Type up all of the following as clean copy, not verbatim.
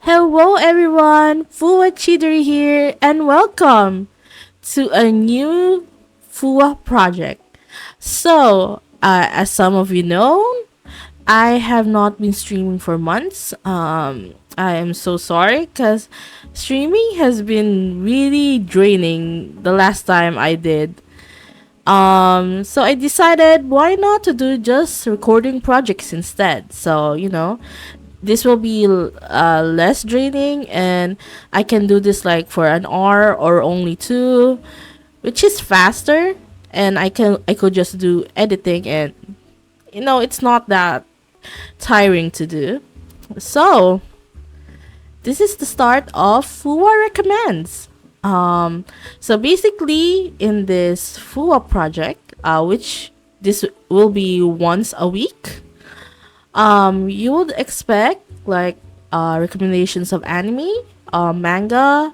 Hello everyone, Fuwa Chidori here, and welcome to a new Fuwa project. As some of you know, I have not been streaming for months. I am so sorry because streaming has been really draining the last time I did. So I decided why not to do just recording projects instead. This will be less draining, and I can do this like for an hour or only two, which is faster. And I could just do editing, and it's not that tiring to do. So this is the start of Fuwa recommends. So basically, in this Fuwa project, which this will be once a week, you would expect like recommendations of anime, manga,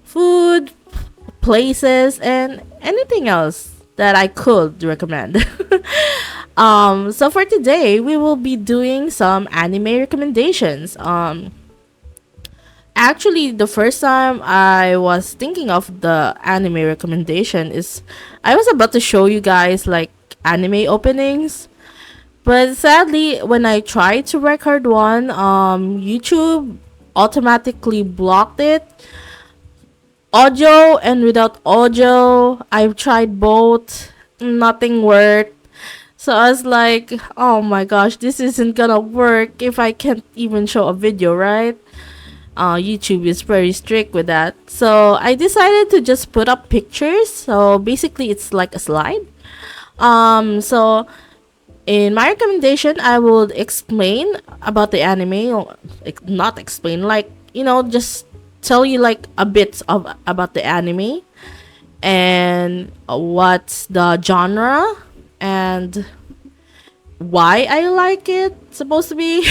food, places, and anything else that I could recommend. So for today, we will be doing some anime recommendations. Actually, the first time I was thinking of the anime recommendation is I was about to show you guys like anime openings, but sadly, when I tried to record one, YouTube automatically blocked it. Audio and without audio, I've tried both. Nothing worked. So I was like, oh my gosh, this isn't gonna work if I can't even show a video, right? YouTube is very strict with that. So I decided to just put up pictures. So basically, it's like a slide. So in my recommendation, I will explain about the anime, or not explain, like just tell you like a bit of about the anime and what's the genre and why I like it. Supposed to be,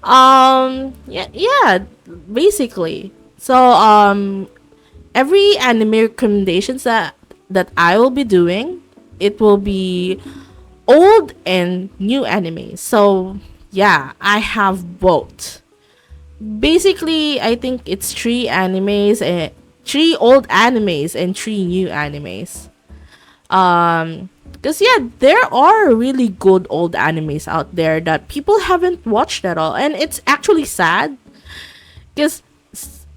yeah, basically. Every anime recommendations that I will be doing, it will be old and new anime. So yeah, I have both. Basically, I think it's three old animes and three new animes. Because yeah, there are really good old animes out there that people haven't watched at all, and it's actually sad because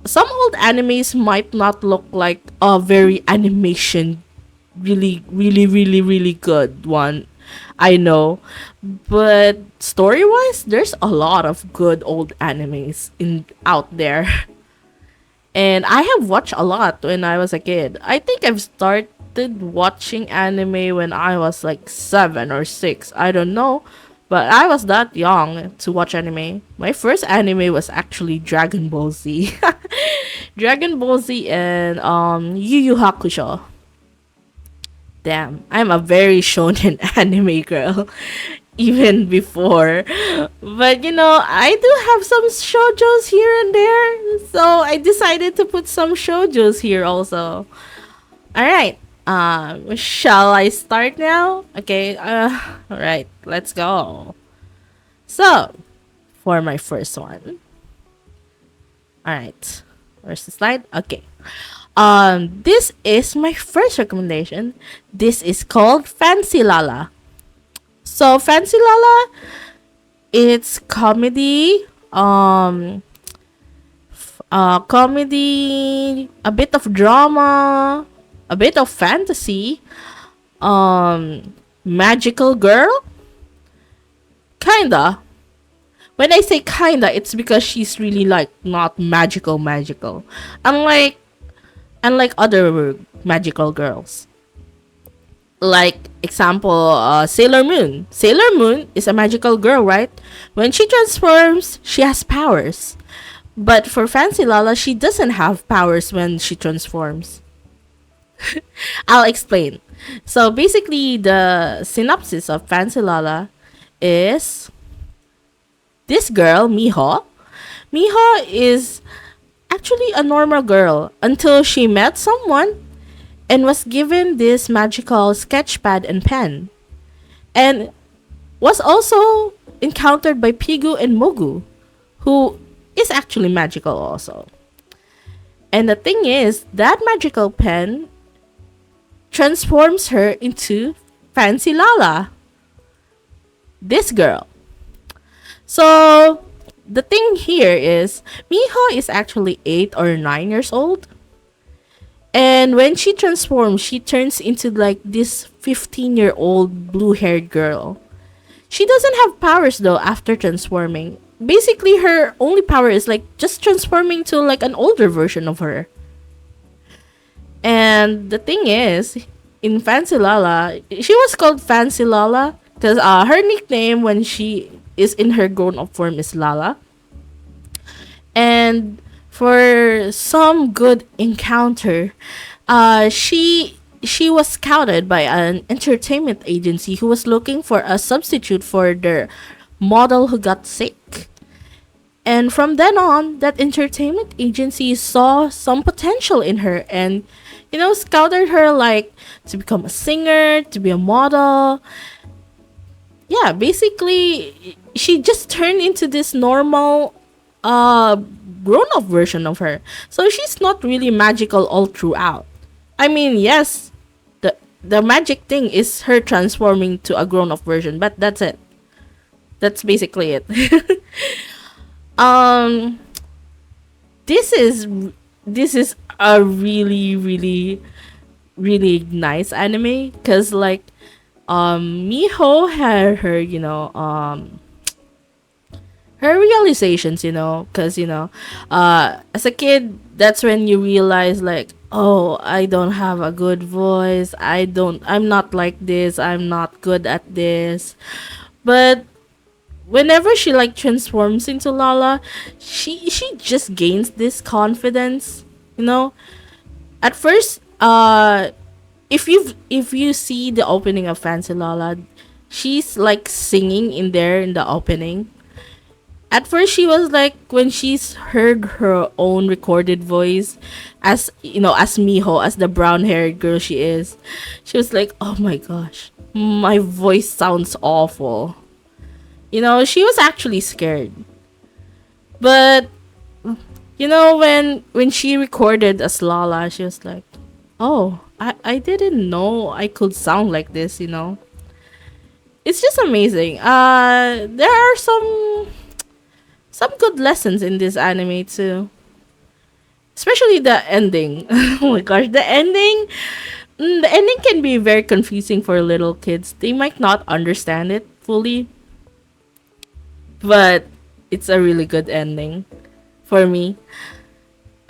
some old animes might not look like a very animation really good one, I know, but story wise, there's a lot of good old animes in out there, and I have watched a lot when I was a kid. I think I've started watching anime when I was like 7 or 6. I don't know, but I was that young to watch anime. My first anime was actually Dragon Ball Z, Dragon Ball Z, and Yu Yu Hakusho. Damn, I'm a very shonen anime girl, even before. But I do have some shoujos here and there, so I decided to put some shoujos here also. Alright, shall I start now? Okay, alright, let's go. So, for my first one. Alright, where's the slide? Okay. This is my first recommendation. This is called Fancy Lala. So Fancy Lala, it's comedy, comedy, a bit of drama, a bit of fantasy, magical girl, kinda. When I say kinda, it's because she's really like not magical. Unlike other magical girls. Like example, Sailor Moon. Sailor Moon is a magical girl, right? When she transforms, she has powers. But for Fancy Lala, she doesn't have powers when she transforms. I'll explain. So basically, the synopsis of Fancy Lala is this girl, Miho. Miho is actually a normal girl until she met someone and was given this magical sketch pad and pen, and was also encountered by Pigu and Mogu, who is actually magical also. And the thing is, that magical pen transforms her into Fancy Lala, this girl. So the thing here is Miho is actually 8 or 9 years old. And when she transforms, she turns into like this 15-year-old blue-haired girl. She doesn't have powers though after transforming. Basically, her only power is like just transforming to like an older version of her. And the thing is, in Fancy Lala, she was called Fancy Lala because her nickname when she is in her grown-up form is Lala. And for some good encounter, she was scouted by an entertainment agency who was looking for a substitute for their model who got sick. And from then on, that entertainment agency saw some potential in her and, scouted her like to become a singer, to be a model. Yeah, basically, she just turned into this normal, grown up version of her. So she's not really magical all throughout. I mean, yes, the magic thing is her transforming to a grown up version, but that's it. That's basically it. um this is a really really nice anime because like Miho had her her realizations, because as a kid, that's when you realize like, oh, I don't have a good voice, I'm not like this, I'm not good at this. But whenever she like transforms into Lala, she just gains this confidence, at first. If you see the opening of Fancy Lala, she's like singing in there in the opening. At first she was like, when she's heard her own recorded voice as as Miho, as the brown haired girl she is, she was like, oh my gosh, my voice sounds awful. She was actually scared. But when she recorded as Lala, she was like, oh, I didn't know I could sound like this. It's just amazing. There are some good lessons in this anime too, especially the ending. Oh my gosh, the ending can be very confusing for little kids. They might not understand it fully, but it's a really good ending for me.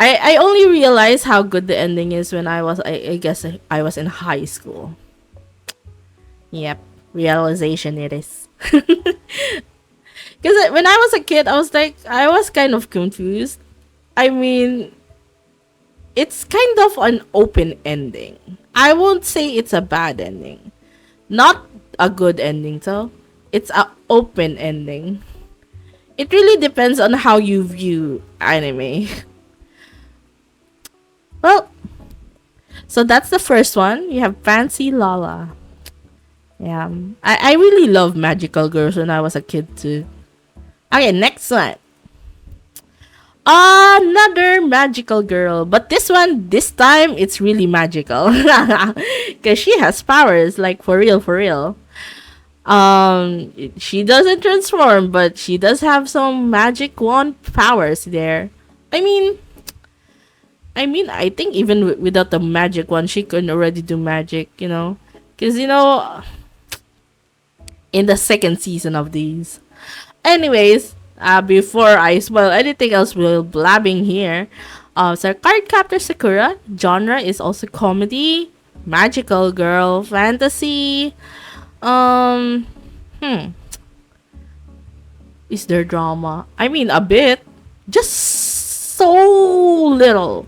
I only realized how good the ending is when I guess I was in high school. Yep, realization it is. Because when I was a kid, I was kind of confused. I mean, it's kind of an open ending. I won't say it's a bad ending. Not a good ending, though. It's a open ending. It really depends on how you view anime. Well, so that's the first one. You have Fancy Lala. Yeah, I really love magical girls when I was a kid too. Okay, next one. Another magical girl, but this time, it's really magical. Because she has powers, like for real, for real. She doesn't transform, but she does have some magic wand powers there. I mean, I think even without the magic one, she could already do magic, Because, in the second season of these. Anyways, before I spoil anything else we're blabbing here, so Cardcaptor Sakura genre is also comedy, magical girl, fantasy. Um, hmm. Is there drama? I mean, a bit. Just so little.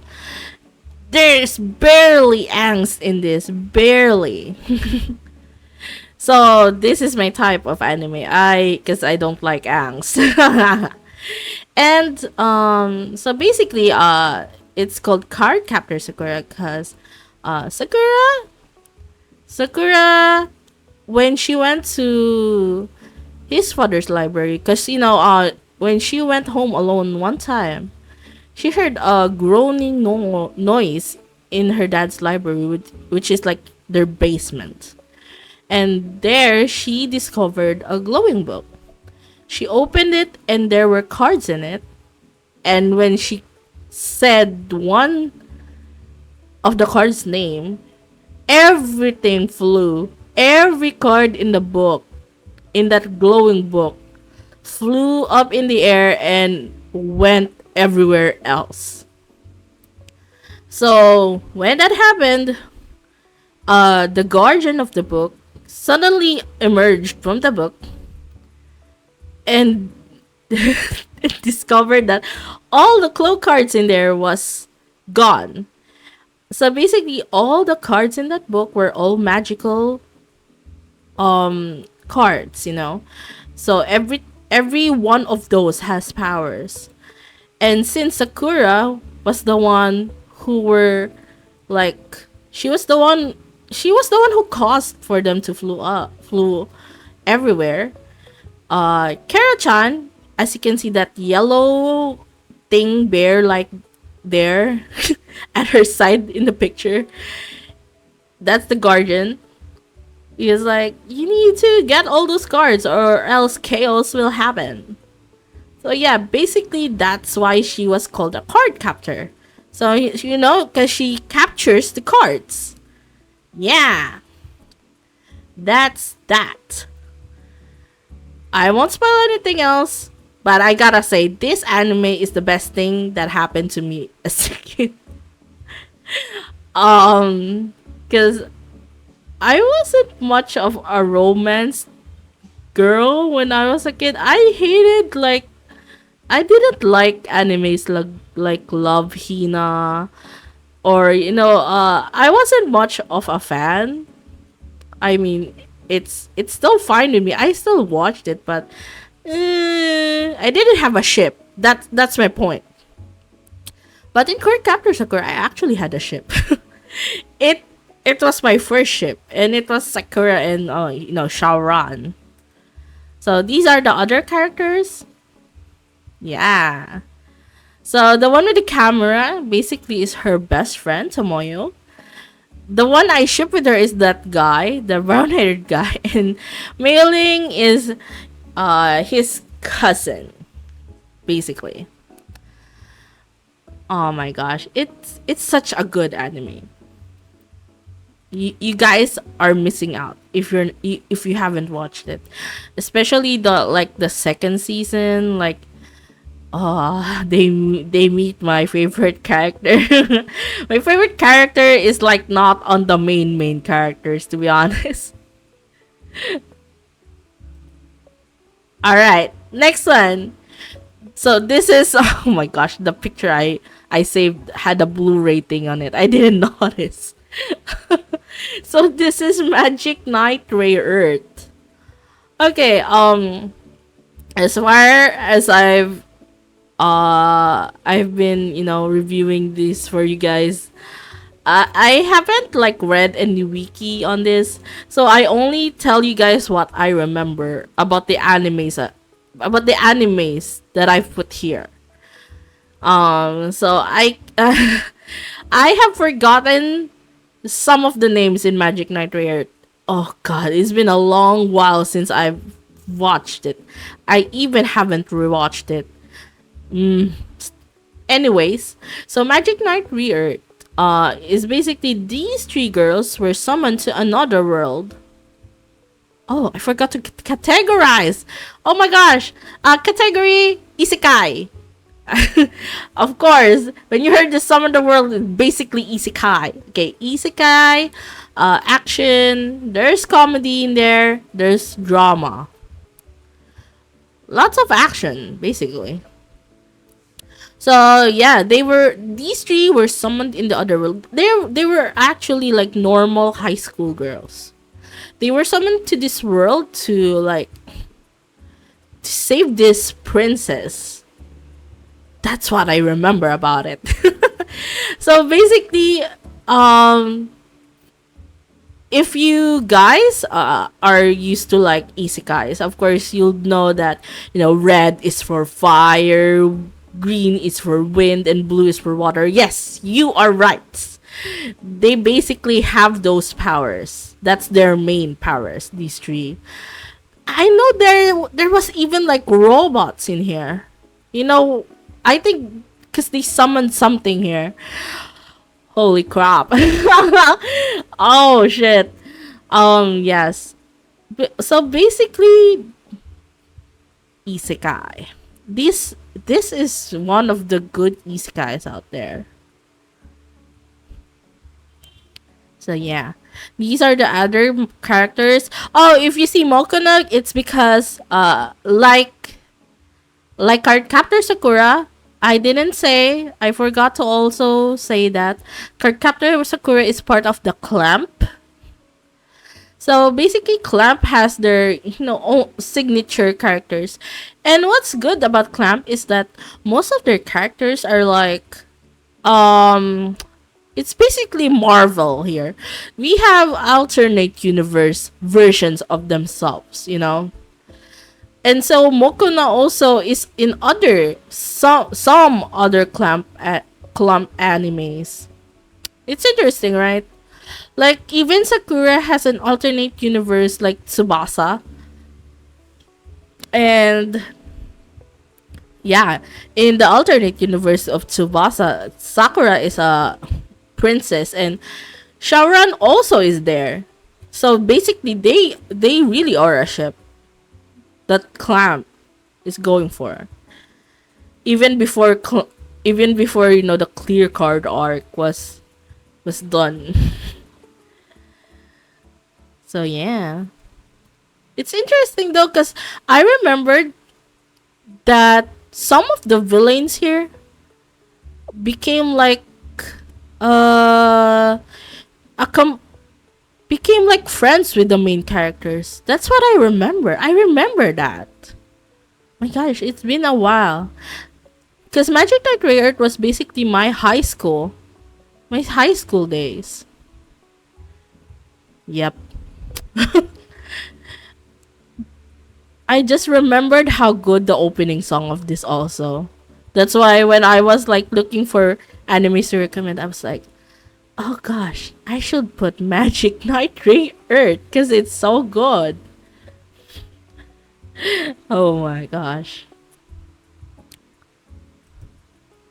There's barely angst in this. Barely. So this is my type of anime. Because I don't like angst. And so basically it's called Cardcaptor Sakura because Sakura when she went to his father's library, because when she went home alone one time, she heard a groaning noise in her dad's library, which is like their basement. And there she discovered a glowing book. She opened it and there were cards in it. And when she said one of the cards' name, everything flew. Every card in the book, in that glowing book, flew up in the air and went everywhere else. So when that happened, the guardian of the book suddenly emerged from the book and discovered that all the glow cards in there was gone. So basically, all the cards in that book were all magical cards, you know. So every one of those has powers. And since Sakura was the one who were like she was the one who caused for them to flew everywhere. Kara-chan, as you can see that yellow thing bear like there at her side in the picture, that's the guardian. He is like, you need to get all those cards or else chaos will happen. So yeah, basically that's why she was called a card captor. So you know, because she captures the cards. Yeah, that's that. I won't spoil anything else, but I gotta say this anime is the best thing that happened to me as a kid. Because I wasn't much of a romance girl when I was a kid. I hated like I didn't like animes like Love Hina or I wasn't much of a fan. I mean, it's still fine with me. I still watched it, but I didn't have a ship. That's my point. But in Cardcaptor Sakura, I actually had a ship. it it was my first ship, and it was Sakura and Shaoran. So these are the other characters. Yeah. So the one with the camera basically is her best friend Tomoyo. The one I ship with her is that guy, the brown-haired guy, and Mailing is his cousin, basically. Oh my gosh, it's such a good anime. You guys are missing out if you haven't watched it, especially the second season. Like, they meet my favorite character. My favorite character is like not on the main characters, to be honest. All right, next one. So this is oh my gosh, the picture I saved had a blue rating on it. I didn't notice. So this is Magic Knight Reyearth. Okay, as far as I've been, reviewing this for you guys. I haven't like read any wiki on this, so I only tell you guys what I remember about the animes that I've put here. So I have forgotten some of the names in Magic Knight Rare. Oh god, it's been a long while since I've watched it. I even haven't rewatched it. Anyways, so Magic Knight Reyearth is basically these three girls were summoned to another world. Oh, I forgot to categorize. Oh my gosh. Category isekai. Of course, when you heard the summon the world, it's basically isekai. Okay, isekai, action, there's comedy in there, there's drama. Lots of action, basically. So yeah, these three were summoned in the other world. They were actually like normal high school girls. They were summoned to this world to save this princess. That's what I remember about it. So basically, if you guys are used to like isekais, of course you'll know that red is for fire, green is for wind, and blue is for water. Yes, you are right. They basically have those powers. That's their main powers. These three. I know there was even like robots in here. I think because they summoned something here. Holy crap! Oh shit. Yes. So basically, isekai. This is one of the good isekais out there. So yeah, these are the other characters. Oh, if you see Mokonag, it's because like Cardcaptor Sakura. I didn't say. I forgot to also say that Cardcaptor Sakura is part of the Clamp. So basically, Clamp has their own signature characters, and what's good about Clamp is that most of their characters are like it's basically Marvel here. We have alternate universe versions of themselves. And so Mokona also is in other some other Clamp animes. It's interesting, right? Like even Sakura has an alternate universe like Tsubasa. And yeah, in the alternate universe of Tsubasa, Sakura is a princess and Shaoran also is there. So basically they really are a ship that Clamp is going for. Even before the clear card arc was done. So yeah. It's interesting though cuz I remembered that some of the villains here became like uh a became like friends with the main characters. That's what I remember. I remember that. My gosh, it's been a while. Because Magic Knight Reyearth was basically my high school. My high school days. Yep. I just remembered how good the opening song of this also. That's why when I was like looking for animes to recommend, I was like, oh gosh, I should put Magic Knight Reyearth because it's so good. Oh my gosh.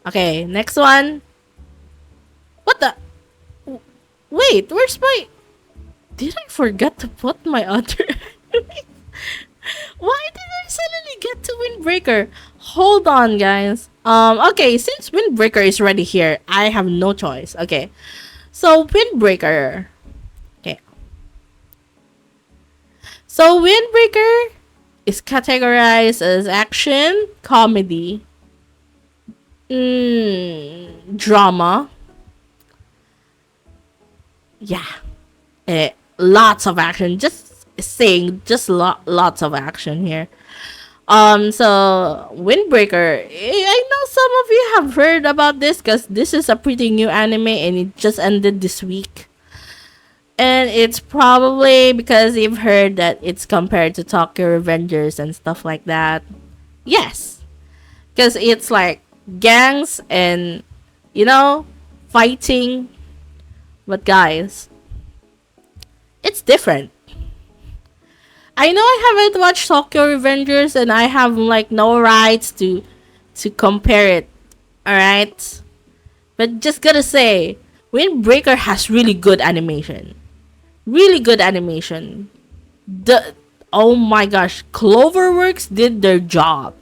Okay, next one. What the? Wait, where's my? Did I forget to put my other? Why did I suddenly get to WindBreaker? Hold on, guys. Okay, since WindBreaker is already here, I have no choice. Okay, so WindBreaker. Okay. So WindBreaker is categorized as action, comedy, drama. Yeah. Lots of action. Just saying, just lots of action here. So WindBreaker, I know some of you have heard about this because this is a pretty new anime and it just ended this week. And it's probably because you've heard that it's compared to Tokyo Revengers and stuff like that. Yes, because it's like gangs and fighting. But guys, it's different. I know I haven't watched Tokyo Revengers and I have like no rights to compare it. Alright? But just gotta say, WindBreaker has really good animation. Really good animation. Oh my gosh, Cloverworks did their job.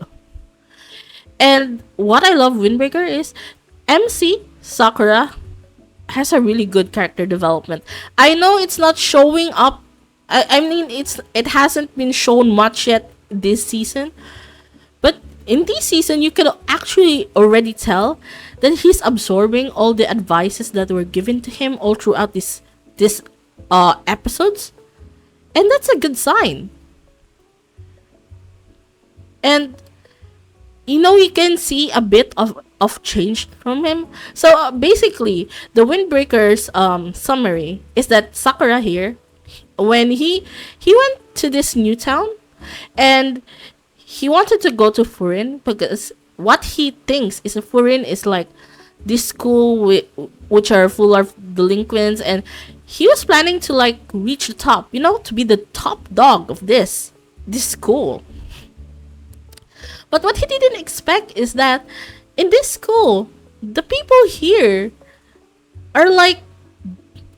And what I love WindBreaker is MC Sakura has a really good character development. I know it's not showing up. I mean, it hasn't been shown much yet this season, but in this season, you can actually already tell that he's absorbing all the advices that were given to him all throughout this episodes, and that's a good sign. And you can see a bit of change from him. So basically, the WindBreaker's summary is that Sakura here when he went to this new town, and he wanted to go to Furin because what he thinks is a Furin is like this school which are full of delinquents, and he was planning to like reach the top, to be the top dog of this school. But what he didn't expect is that in this school, the people here are like,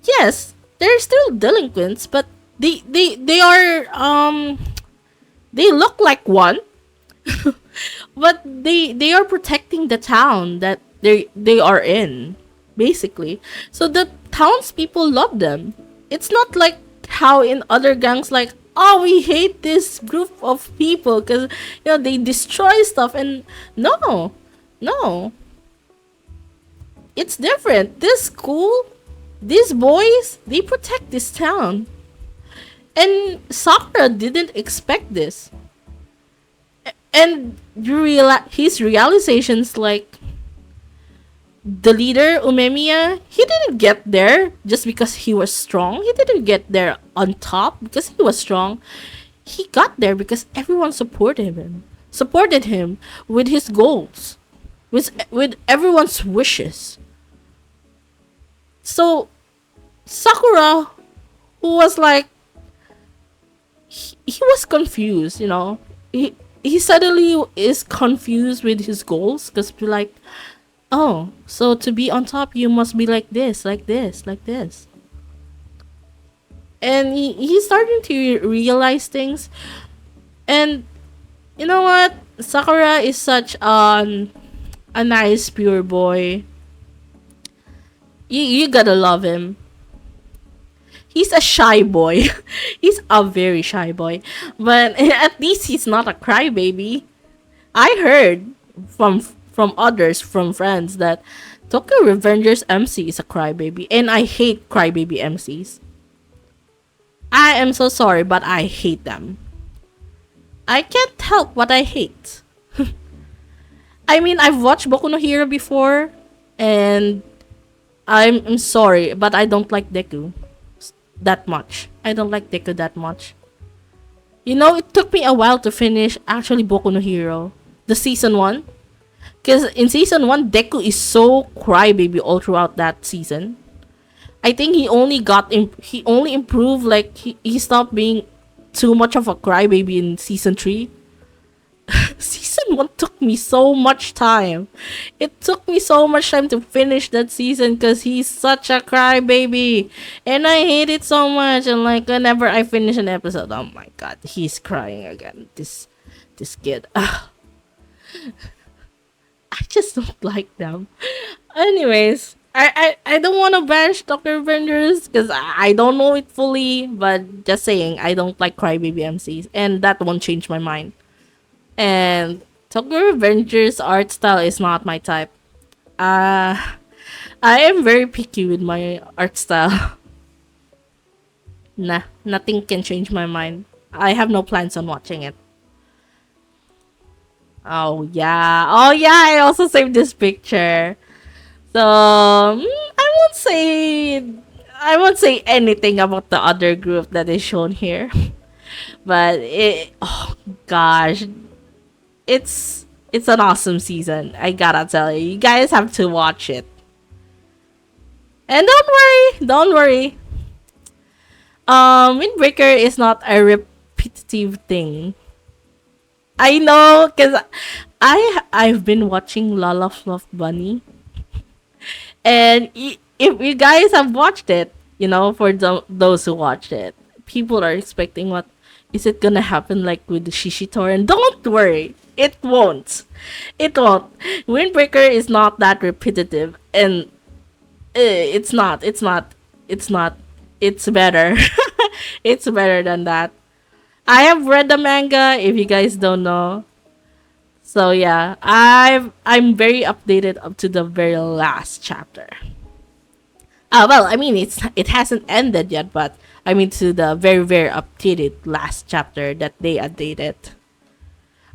yes, they're still delinquents, but they are they look like one, but they are protecting the town that they are in, basically. So the townspeople love them. It's not like how in other gangs, like, oh, we hate this group of people because they destroy stuff. And no, no, it's different. This school, these boys, they protect this town. And Sakura didn't expect this. And his realizations, like, the leader, Umemiya, he didn't get there just because he was strong. He didn't get there on top because he was strong. He got there because everyone supported him with his goals, with everyone's wishes. So Sakura, who was like, he was confused, he suddenly is confused with his goals because, like, oh, so to be on top, you must be like this, like this, like this. And he's starting to realize things. And you know what? Sakura is such a nice, pure boy. You gotta love him. He's a shy boy. He's a very shy boy. But at least he's not a crybaby. I heard from others, from friends, that Tokyo Revengers MC is a crybaby, and I hate crybaby MCs. I am so sorry, but I hate them. I can't help what I hate. I mean, I've watched Boku no Hero before, and I'm sorry, but I don't like Deku that much. I don't like Deku that much. It took me a while to finish actually Boku no Hero, the season 1. Because in season 1, Deku is so crybaby all throughout that season. I think he only improved, like, he stopped being too much of a crybaby in season 3. Season 1 took me so much time. It took me so much time to finish that season because he's such a crybaby. And I hate it so much. And, like, whenever I finish an episode, oh my god, he's crying again. This kid. I just don't like them. Anyways, I don't want to bash Dr. Avengers because I don't know it fully, but just saying, I don't like crybaby MCs, and that won't change my mind. And Tokyo Revengers art style is not my type. I am very picky with my art style. Nah, nothing can change my mind. I have no plans on watching it. Oh yeah, I also saved this picture. So I won't say anything about the other group that is shown here. But oh gosh, it's an awesome season. I gotta tell you, you guys have to watch it. And don't worry. Windbreaker is not a repetitive thing. I know, cause I've been watching Lala Fluff Bunny, and if you guys have watched it, for those who watched it, people are expecting what is it gonna happen like with the Shishitoran. Don't worry, it won't. It won't. Windbreaker is not that repetitive, and it's not. It's not. It's not. It's better. It's better than that. I have read the manga, if you guys don't know. So yeah, I'm very updated up to the very last chapter. Well, I mean, it hasn't ended yet, but I mean to the very, very updated last chapter that they updated.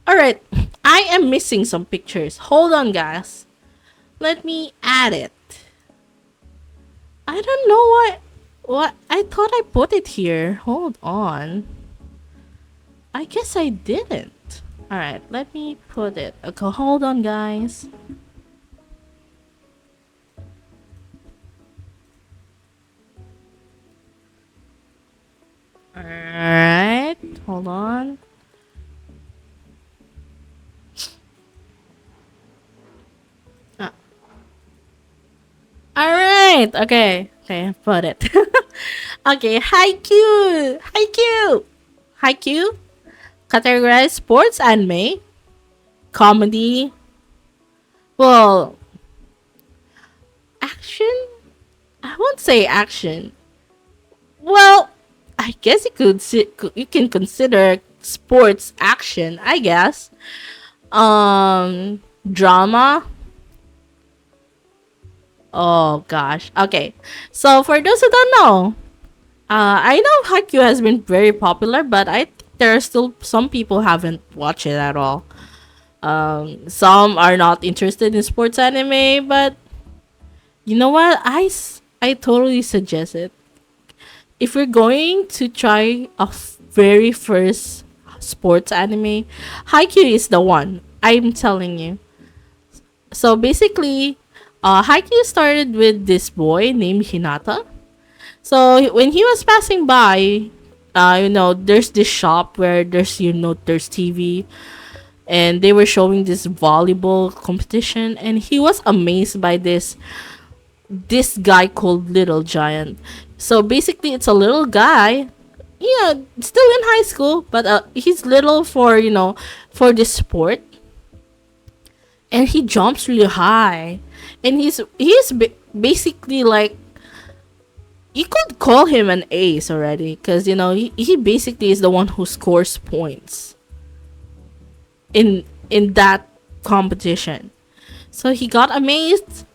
All right, I am missing some pictures. Hold on, guys. Let me add it. I don't know why. What? I thought I put it here. Hold on. I guess I didn't. Alright, let me put it. Okay, hold on, guys. Alright, hold on. Ah, alright, okay. Okay, put it. Okay, Haikyuu! Haikyuu! Haikyuu? Categorized sports anime, comedy, well, action? I won't say action. Well, I guess you can consider sports action, I guess. Drama. Oh gosh. Okay. So for those who don't know, I know Haikyuu has been very popular, but I think there are still some people haven't watched it at all. Some are not interested in sports anime, but you know what? I totally suggest it. If you're going to try a very first sports anime, Haikyuu is the one. I'm telling you. So basically, Haikyuu started with this boy named Hinata. So when he was passing by, there's this shop where there's TV, and they were showing this volleyball competition, and he was amazed by this guy called Little Giant. So basically, it's a little guy, still in high school, but he's little for for this sport, and he jumps really high, and basically like you could call him an ace already, because he basically is the one who scores points in that competition. So he got amazed,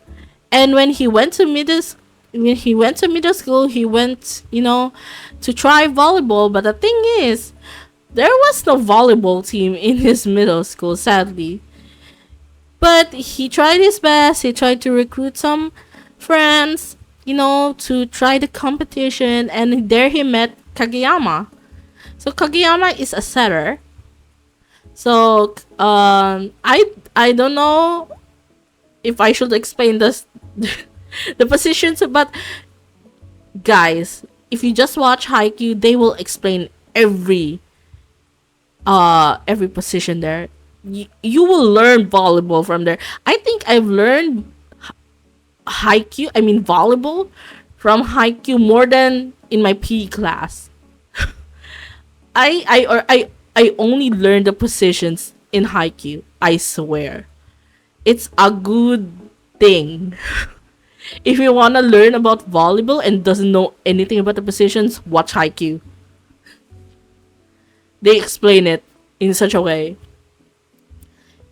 and when he went to middle school, he went to try volleyball. But the thing is, there was no volleyball team in his middle school, sadly. But he tried his best. He tried to recruit some friends, to try the competition, and there he met Kageyama. So Kageyama is a setter. So I don't know if I should explain this the positions, but guys, if you just watch Haikyuu, they will explain every position there. You will learn volleyball from there. I think I've learned Haikyuu, I mean volleyball, from Haikyuu more than in my PE class. I only learned the positions in Haikyuu. I swear, it's a good thing. If you wanna learn about volleyball and doesn't know anything about the positions, watch Haikyuu. They explain it in such a way.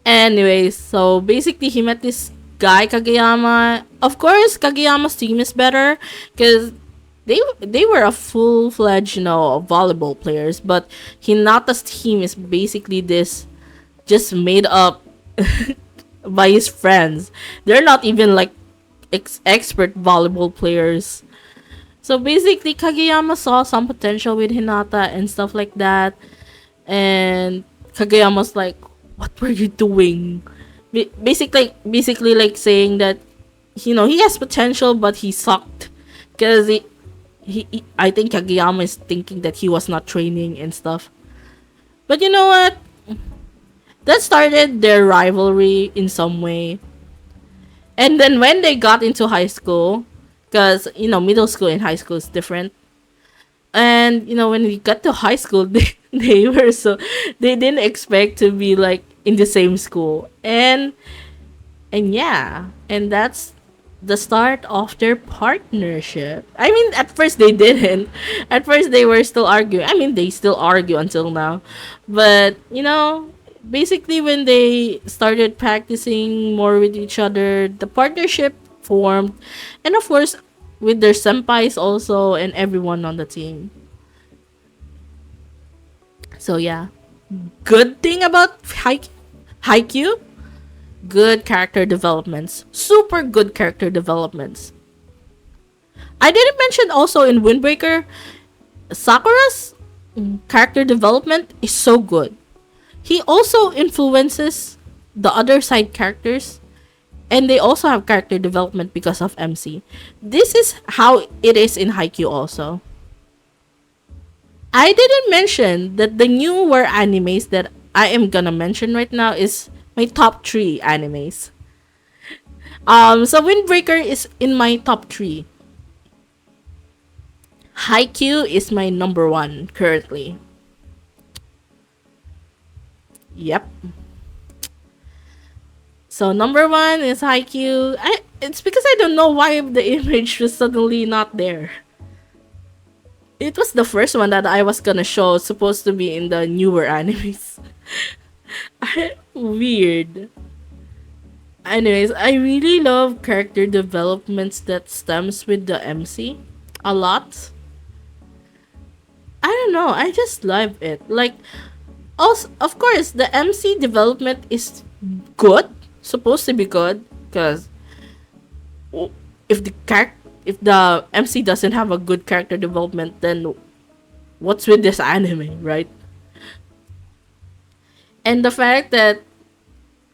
Anyways, so basically he met this guy Kageyama. Of course, Kageyama's team is better because they were a full fledged volleyball players, but Hinata's team is basically this just made up by his friends. They're not even like expert volleyball players. So basically, Kageyama saw some potential with Hinata and stuff like that, and Kageyama's like, "What were you doing?" Basically, like saying that he has potential, but he sucked because I think Kageyama is thinking that he was not training and stuff. But you know what? That started their rivalry in some way. And then when they got into high school, because middle school and high school is different. And when we got to high school, they didn't expect to be like in the same school, and yeah, and that's the start of their partnership. I mean, at first they didn't. At first they were still arguing. I mean, they still argue until now, but basically when they started practicing more with each other, the partnership formed, and of course with their senpais also and everyone on the team. So yeah, good thing about Haikyuu, good character developments, super good character developments. I didn't mention also in Windbreaker, Sakura's character development is so good. He also influences the other side characters, and they also have character development because of MC. This is how it is in Haikyuu also. I didn't mention that the newer animes that I am gonna mention right now is my top three animes. So Windbreaker is in my top three. Haikyuu is my number one currently. Yep. So number one is Haikyuu. It's because I don't know why the image was suddenly not there. It was the first one that I was gonna show, supposed to be in the newer animes. Weird. Anyways, I really love character developments that stems with the MC a lot. I don't know, I just love it. Like, also, of course, the MC development is good, supposed to be good, because if if the MC doesn't have a good character development, then what's with this anime, right? And the fact that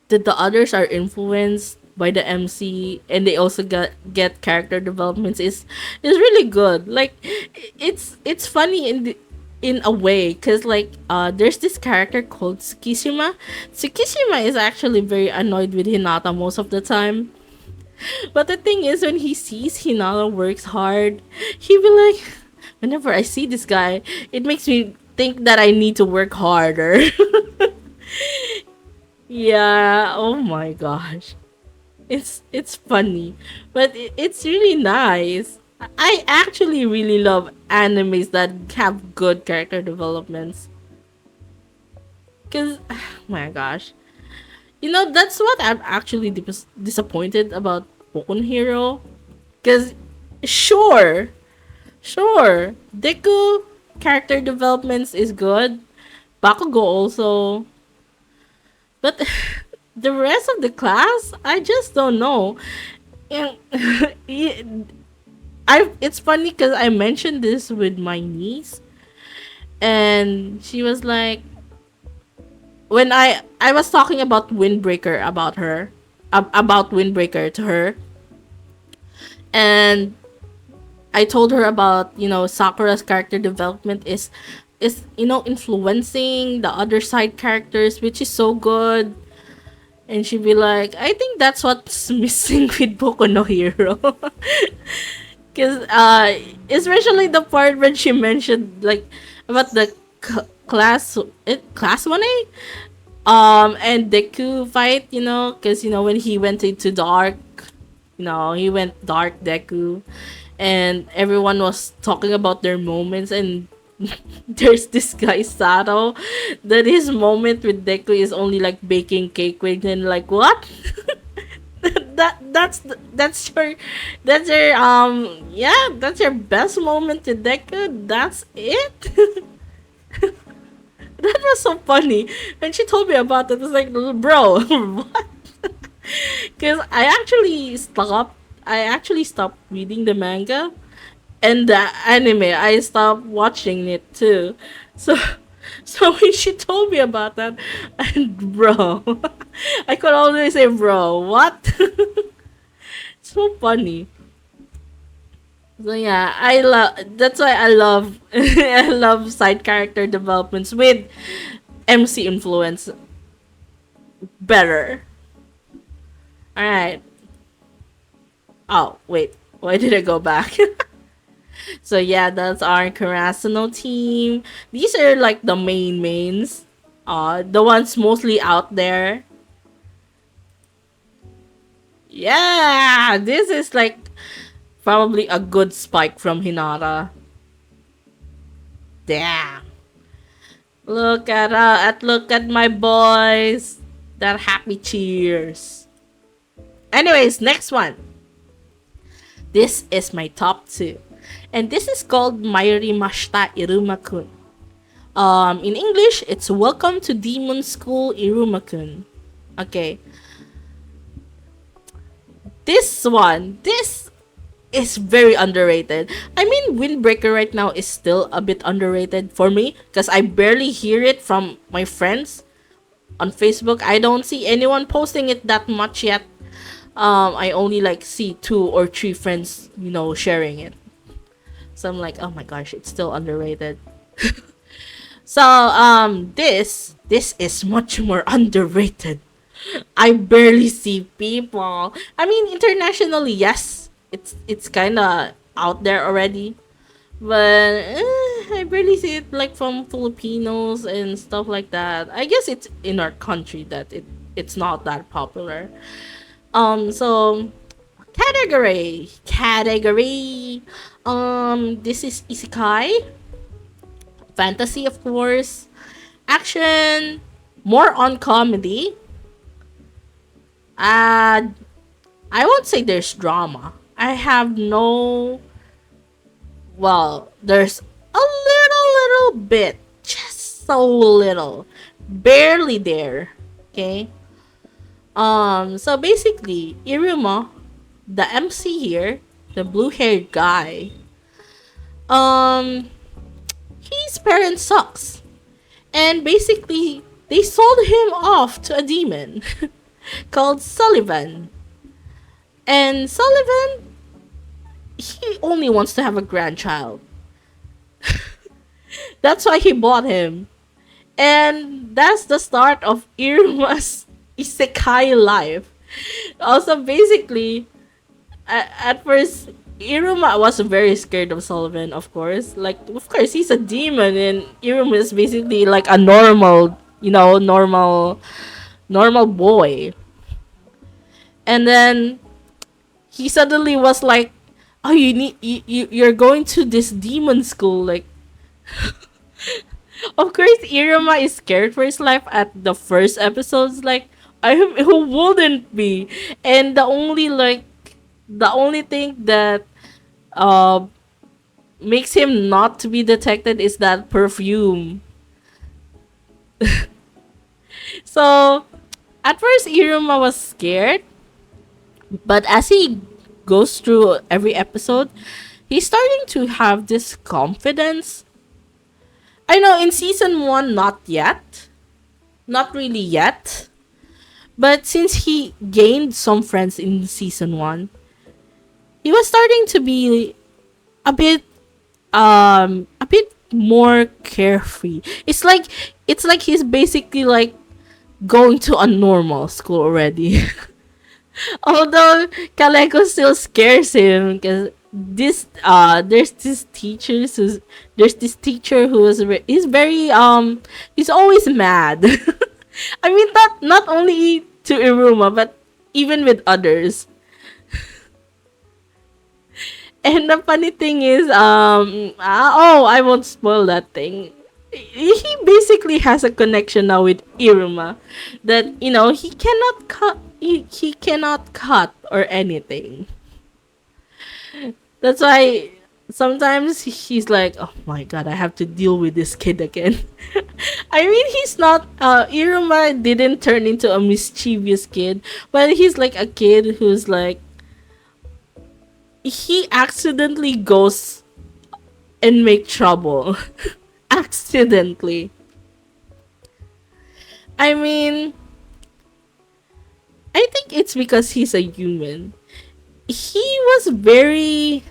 the others are influenced by the MC and they also get character developments is really good. Like it's funny in a way because like there's this character called Tsukishima. Tsukishima is actually very annoyed with Hinata most of the time. But the thing is when he sees Hinata works hard, he be like, whenever I see this guy, it makes me think that I need to work harder. Yeah, oh my gosh. It's funny, but it's really nice. I actually really love animes that have good character developments. Cause, my gosh, you know that's what I'm actually disappointed about Boku no Hero. Cause, sure, sure, Deku character developments is good. Bakugo also, but the rest of the class, I just don't know. And it's funny because I mentioned this with my niece, and she was like, when I was talking about Windbreaker about her, about Windbreaker to her, and I told her about Sakura's character development is influencing the other side characters, which is so good. And she'd be like, I think that's what's missing with Boku no Hero. Because, especially the part when she mentioned, like, about the class 1A? And Deku fight, because, when he went into dark, he went dark Deku. And everyone was talking about their moments, and there's this guy Sato that his moment with Deku is only like baking cake with him. Like what? That's your yeah, that's your best moment with Deku. That's it. That was so funny. And she told me about it. I was like, bro, what? Because I actually stopped reading the manga and the anime. I stopped watching it too. So so when she told me about that, and bro, I could only say, bro, what? So funny. So yeah, I love. That's why I love. I love side character developments with MC influence better. All right. Oh wait, why did I go back? So yeah, that's our Karasuno team. These are like the mains. The ones mostly out there. Yeah, this is like probably a good spike from Hinata. Damn. Look at my boys. That happy cheers. Anyways, next one. This is my top two. And this is called Mairimashita Iruma-kun. In English, it's Welcome to Demon School Iruma-kun. Okay. This is very underrated. I mean, WindBreaker right now is still a bit underrated for me because I barely hear it from my friends on Facebook. I don't see anyone posting it that much yet. I only like see 2 or 3 friends, sharing it. So I'm like, oh my gosh, it's still underrated. So this is much more underrated. I barely see people. I mean, internationally, yes, it's kind of out there already, but I barely see it like from Filipinos and stuff like that. I guess it's in our country that it's not that popular. So category. This is isekai, fantasy, of course, action, more on comedy. Uh, I won't say there's drama. I have no. Well, there's a little bit, just so little, barely there. Okay. So basically, Iruma, the MC here, the blue-haired guy, um, his parents sucks, and basically they sold him off to a demon called Sullivan. And Sullivan, he only wants to have a grandchild. That's why he bought him. And that's the start of Iruma's isekai life. Also, basically, at first, Iruma was very scared of Sullivan, of course. Like, of course, he's a demon, and Iruma is basically like a normal, normal boy. And then he suddenly was like, "Oh, you're going to this demon school." Like, of course, Iruma is scared for his life at the first episodes. Like, who wouldn't be? And the only thing that uh makes him not to be detected is that perfume. So at first, Iruma was scared, but as he goes through every episode, he's starting to have this confidence. I know in season 1, not yet. Not really yet. But since he gained some friends in season 1, he was starting to be a bit more carefree. It's like he's basically like going to a normal school already. Although Kaleko still scares him because there's this teacher who is very he's always mad. I mean, not only to Iruma but even with others. And the funny thing is, I won't spoil that thing. He basically has a connection now with Iruma, that he cannot cut. He cannot cut or anything. That's why sometimes he's like, "Oh my god, I have to deal with this kid again." I mean, he's not. Iruma didn't turn into a mischievous kid, but he's like a kid who's like, he accidentally goes and make trouble. Accidentally. I mean, I think it's because he's a human. He was very.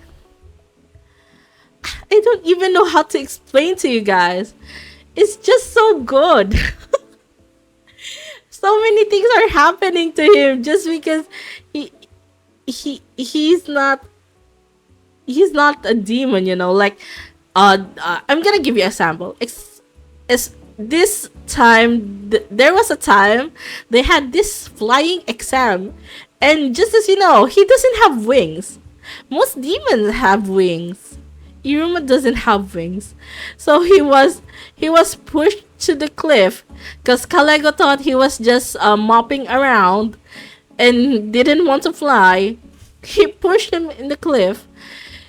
I don't even know how to explain to you guys. It's just so good. So many things are happening to him just because he he's not a demon, like I'm gonna give you a sample. It's this time there was a time they had this flying exam, and just as you know, he doesn't have wings. Most demons have wings. Iruma doesn't have wings, so he was pushed to the cliff because Kalego thought he was just mopping around and didn't want to fly. He pushed him in the cliff.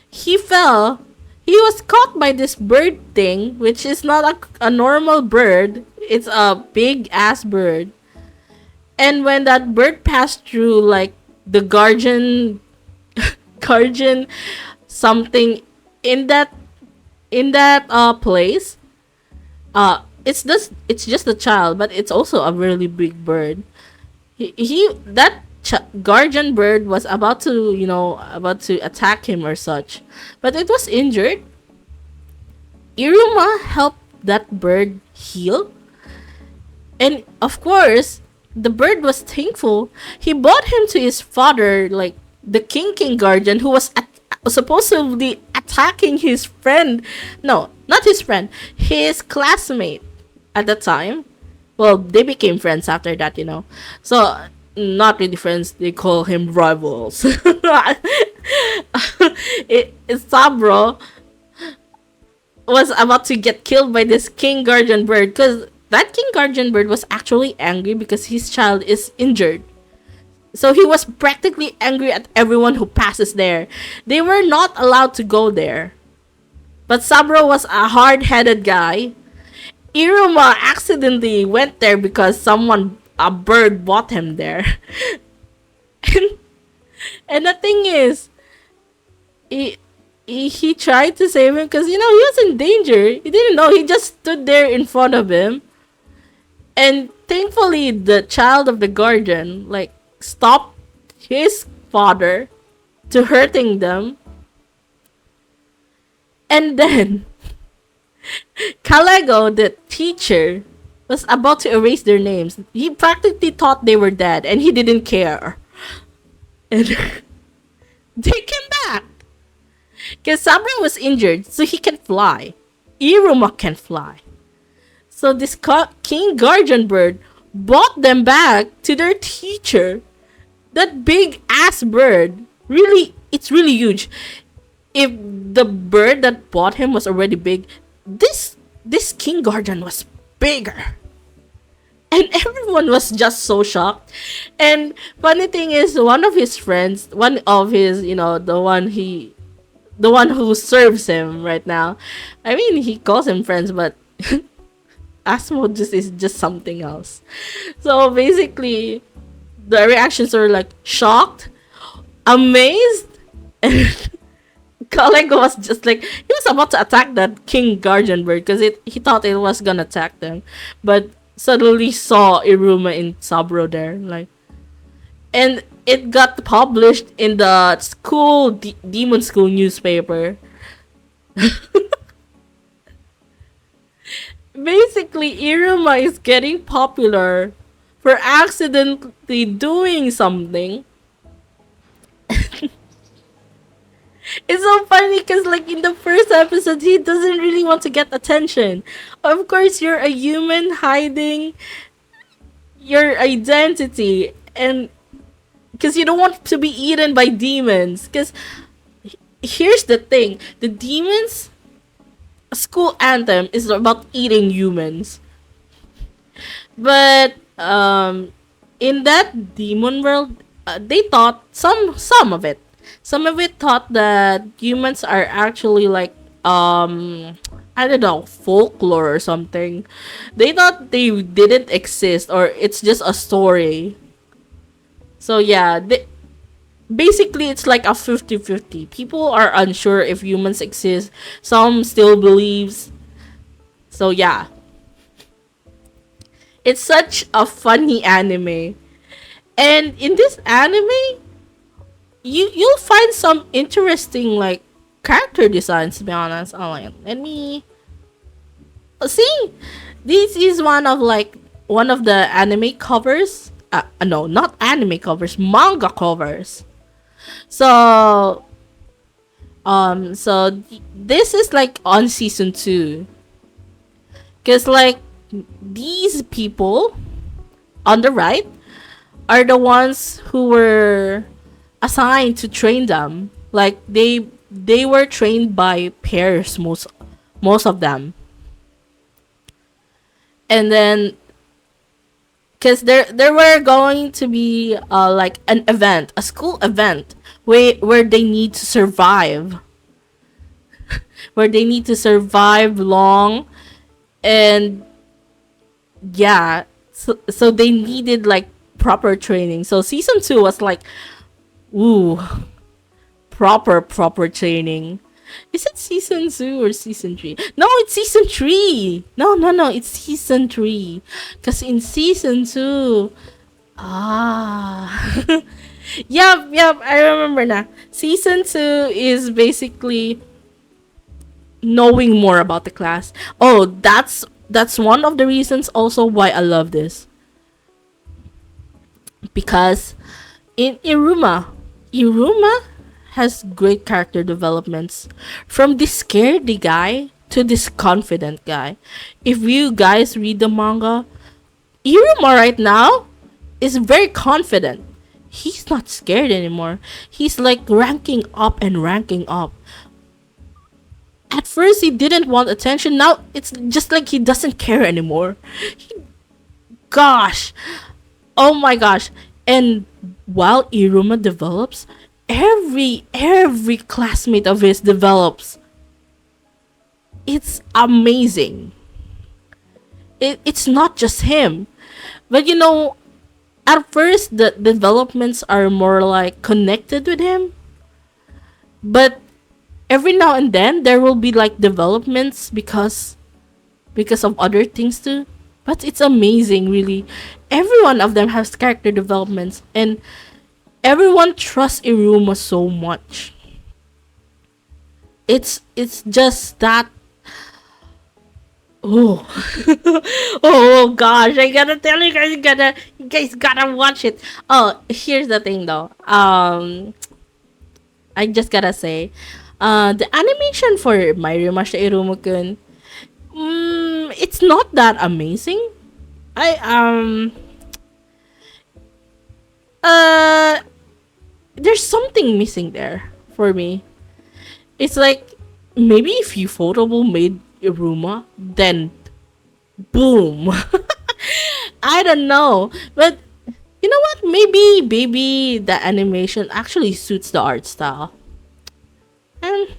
He fell. He was caught by this bird thing, which is not a normal bird. It's a big ass bird. And when that bird passed through, like, the guardian guardian something in that place. It's just a child, but it's also a really big bird. Guardian bird was about to attack him or such, but it was injured. Iruma helped that bird heal, and of course, the bird was thankful. He brought him to his father, like the king guardian, who was supposedly attacking his friend. No, not his friend, his classmate at the time. Well, they became friends after that. So, not really friends, they call him rivals. Sabro was about to get killed by this king guardian bird, because that king guardian bird was actually angry because his child is injured. So he was practically angry at everyone who passes there. They were not allowed to go there. But Sabro was a hard-headed guy. Iruma accidentally went there because a bird bought him there. and, and the thing is, he tried to save him because, he was in danger. He didn't know. He just stood there in front of him. And thankfully, the child of the guardian, like, stopped his father to hurting them. And then, Kalego, the teacher, was about to erase their names. He practically thought they were dead, and he didn't care. And they came back. Because Sabra was injured, so he can fly. Iruma can fly. So this king guardian bird brought them back to their teacher. That big ass bird, it's really huge. If the bird that bought him was already big, this king guardian was bigger. And everyone was just so shocked. And funny thing is, one of his friends, the one who serves him right now. I mean, he calls him friends, but Asmo is just something else. So basically, the reactions were like shocked, amazed, and Kalego was just like, he was about to attack that king guardian bird because he thought it was gonna attack them, but suddenly saw Iruma in Sabro there, like, and it got published in the school demon school newspaper. Basically, Iruma is getting popular for accidentally doing something. It's so funny because, like, in the first episode, he doesn't really want to get attention. Of course, you're a human hiding your identity, and because you don't want to be eaten by demons. Because here's the thing, the demons school anthem is about eating humans. But in that demon world, they thought some of it thought that humans are actually like I don't know, folklore or something. They thought they didn't exist, or it's just a story. So yeah, basically it's like a 50-50. People are unsure if humans exist. Some still believes. So yeah. It's such a funny anime. And in this anime, you'll find some interesting, like, character designs, to be honest. Let me see. This is one of the anime covers. No, not anime covers, manga covers. So this is like on season 2. Cause like these people on the right are the ones who were assigned to train them. Like they were trained by pairs, most of them. And then because there were going to be like an event, a school event where they need to survive. Where they need to survive long, and yeah, so they needed like proper training. So season 2 was like, ooh, proper training. Is it season 2 or season 3? No, it's season 3. No, it's season 3. Cuz in season 2, ah. Yep, I remember now. Season 2 is basically knowing more about the class. Oh, that's one of the reasons also why I love this. Because in Iruma has great character developments from this scaredy guy to this confident guy. If you guys read the manga, Iruma right now is very confident. He's not scared anymore. He's like ranking up and ranking up. At first, he didn't want attention. Now, it's just like he doesn't care anymore. Gosh. Oh my gosh. And while Iruma develops, every classmate of his develops. It's amazing. It's not just him. But at first the developments are more like connected with him. But every now and then there will be like developments because of other things too. But it's amazing, really. Every one of them has character developments, and everyone trusts Iruma so much. It's just that. Oh, oh gosh! I gotta tell you guys, you guys gotta watch it. Oh, here's the thing though. I just gotta say, the animation for Mairimashita Iruma-kun, it's not that amazing. I uh, there's something missing there for me. It's like maybe if you Ufotable made Iruma, then boom. I don't know, but you know what? Maybe the animation actually suits the art style. And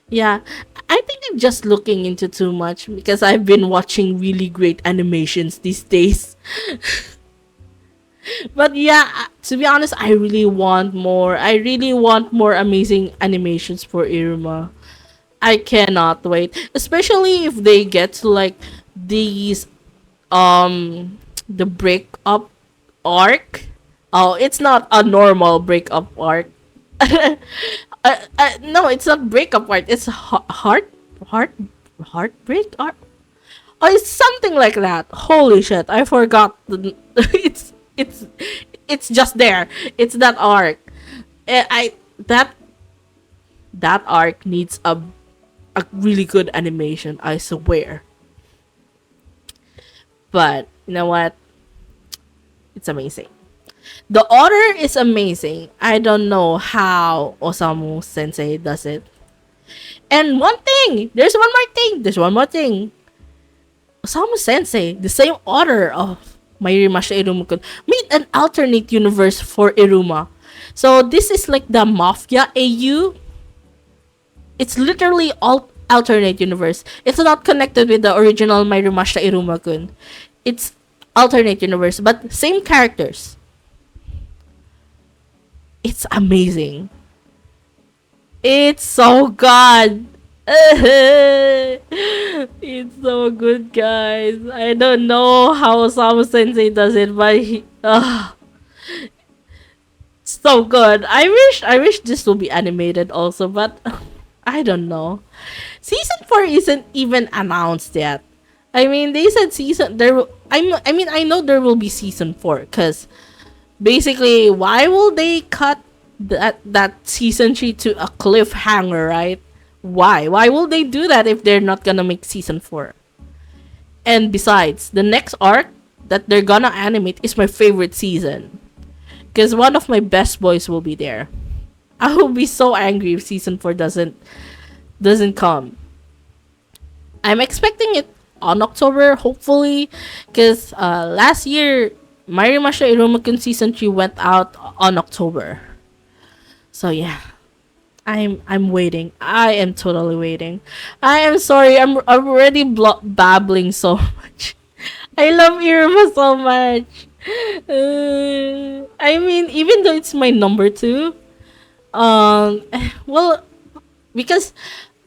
yeah, I think I'm just looking into too much because I've been watching really great animations these days. But yeah, to be honest, I really want more. I really want more amazing animations for Iruma. I cannot wait, especially if they get to like these the breakup arc. Oh, it's not a normal breakup arc. No, it's not breakup arc. It's heart heartbreak arc. Oh, it's something like that. Holy shit! I forgot. It's it's just there. It's that arc. I that arc needs a really good animation. I swear. But you know what? It's amazing. The order is amazing. I don't know how Osamu Sensei does it. And one thing, there's one more thing. Osamu Sensei, the same author of Mairimashita Iruma-kun, made an alternate universe for Iruma. So this is like the Mafia AU. It's literally all alternate universe. It's not connected with the original Mairimashita Iruma-kun. It's alternate universe, but same characters. It's amazing. It's so good. It's so good, guys. I don't know how Osamu Sensei does it, but so good. I wish this will be animated also, but I don't know. Season 4 isn't even announced yet. I mean, they said season there. I mean, I know there will be season 4 because basically, why will they cut that season 3 to a cliffhanger, right? Why will they do that if they're not gonna make season 4? And besides, the next arc that they're gonna animate is my favorite season because one of my best boys will be there. I will be so angry if season 4 doesn't come. I'm expecting it on October, hopefully, because last year Mairimashita Iruma-kun season 3 went out on October. So yeah, I'm waiting. I am totally waiting. I am sorry. I'm already babbling so much. I love Iruma so much. I mean, even though it's my number 2, Um, well, because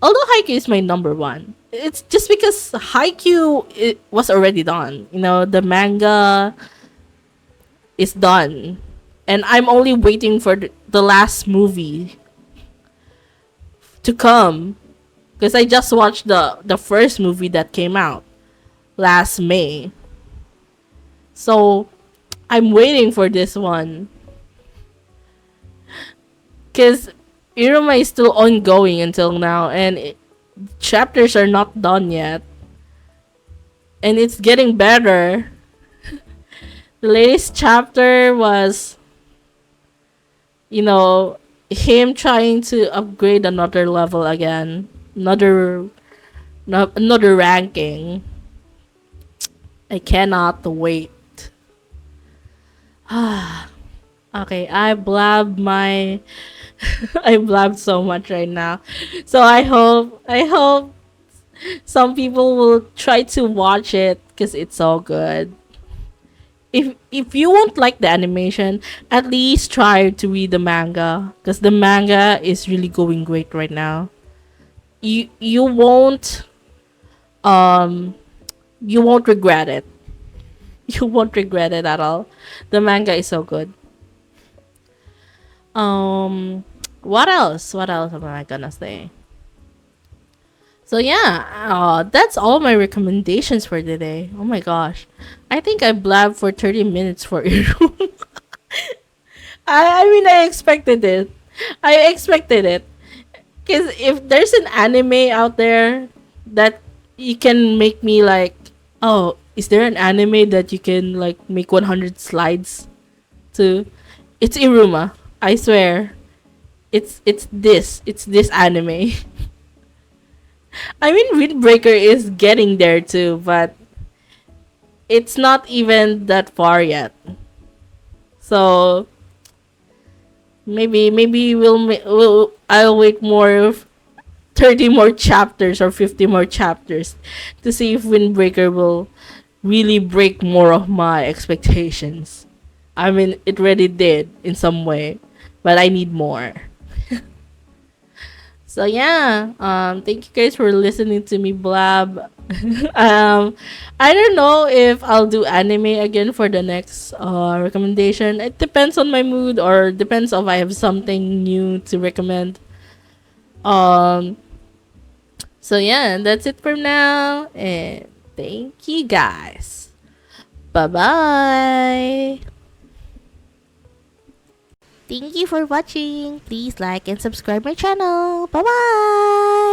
although Haikyuu is my number one, it's just because Haikyuu it was already done. You know, the manga is done, and I'm only waiting for the last movie to come because I just watched the first movie that came out last May. So I'm waiting for this one because Iruma is still ongoing until now, and chapters are not done yet, and it's getting better. The latest chapter was, you know, him trying to upgrade another level again, another ranking. I cannot wait. Okay, I blabbed my I blabbed so much right now. So I hope some people will try to watch it because it's so good. If you won't like the animation, at least try to read the manga because the manga is really going great right now. You won't um you won't regret it. You won't regret it at all. The manga is so good. Um, what else? What else am I gonna say? So yeah, that's all my recommendations for today. Oh my gosh, I think I blabbed for 30 minutes for Iru. I mean, I expected it. I expected it. Because if there's an anime out there that you can make me like, oh, is there an anime that you can like make 100 slides to? It's Iruma. I swear. It's this anime. I mean, WindBreaker is getting there too, but it's not even that far yet. So maybe I'll wait more 30 more chapters or 50 more chapters to see if Windbreaker will really break more of my expectations. I mean, it already did in some way, but I need more. So yeah, thank you guys for listening to me blab. I don't know if I'll do anime again for the next recommendation. It depends on my mood or depends if I have something new to recommend. Um, so yeah, that's it for now, and thank you guys. Bye bye. Thank you for watching. Please like and subscribe my channel. Bye bye.